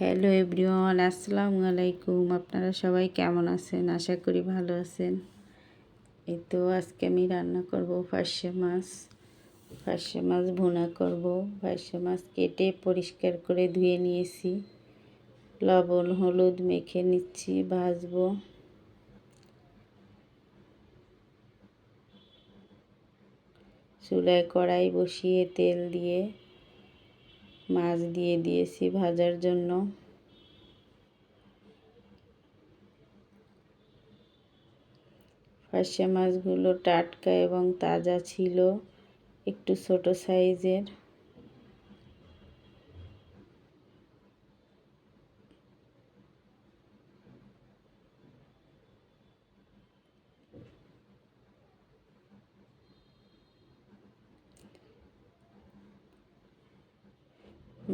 Hello everyone, আসসালামু আলাইকুম। আপনারা সবাই কেমন আছেন? আশা করি ভালো আছেন। এই তো আজকে আমি রান্না করব ফার্সে মাছ। ফার্সে মাছ ভুনা করব। ফার্সে মাছ কেটে পরিষ্কার করে ধুয়ে নিয়েছি, লবণ হলুদ মেখে নিচ্ছি, ভাজবো। চুলায় কড়াই বসিয়ে তেল দিয়ে মাছ দিয়ে দিয়েছি ভাজার জন্য। ফার্সে মাছগুলো টাটকা এবং তাজা ছিল, একটু ছোট সাইজের।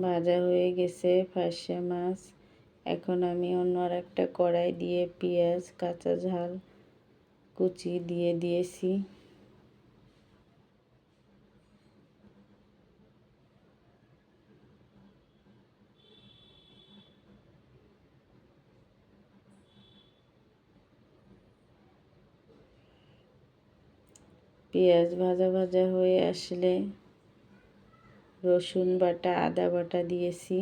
ভাজা হয়ে গেছে ফার্সে মাছ। এখন আমি অন্য একটা কড়াই দিয়ে পেঁয়াজ কাঁচা ঝাল কুচি দিয়ে দিয়েছি। পেঁয়াজ ভাজা ভাজা হয়ে আসলে রসুন বাটা আদা বাটা দিয়েছি।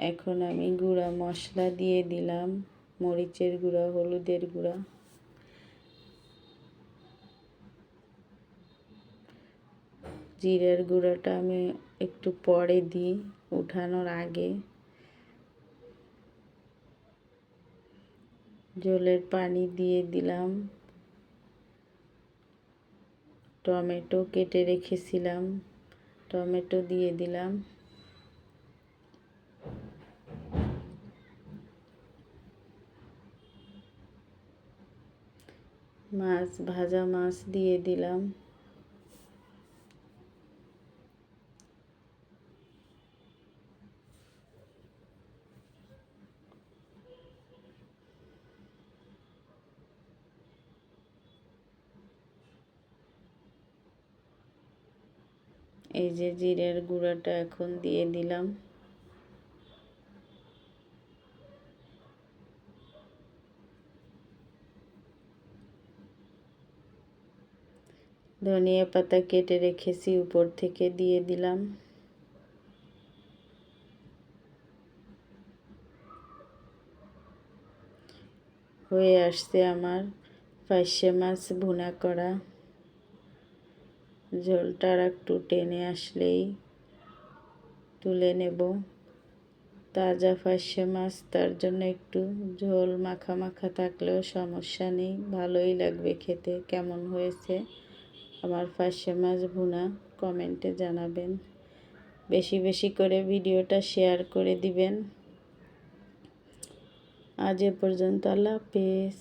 এখন আমি গুঁড়া মশলা দিয়ে দিলাম, মরিচের গুঁড়া, হলুদের গুঁড়া, জিরের গুঁড়াটা আমি একটু পরে দিই, উঠানোর আগে। ঝোলের পানি দিয়ে দিলাম। টমেটো কেটে রেখেছিলাম, টমেটো দিয়ে দিলাম। ভাজা মাছ দিয়ে দিলাম। এই যে জিরের গুঁড়াটা এখন দিয়ে দিলাম। ধনিয়া পাতা কেটে রেখেছি, উপর থেকে দিয়ে দিলাম। হয়ে আসছে আমার ফার্সে মাছ ভুনা করা। ঝোলটা আর একটু টেনে আসলেই তুলে নেব। তাজা ফার্সে মাছ, তার জন্য একটু ঝোল মাখা মাখা থাকলেও সমস্যা নেই, ভালোই লাগবে খেতে। কেমন হয়েছে আমার ফার্সে মাছ ভুনা কমেন্টে জানাবেন। বেশি বেশি করে ভিডিওটা শেয়ার করে দিবেন। আজ এ পর্যন্ত, আল্লাহ হাফেজ।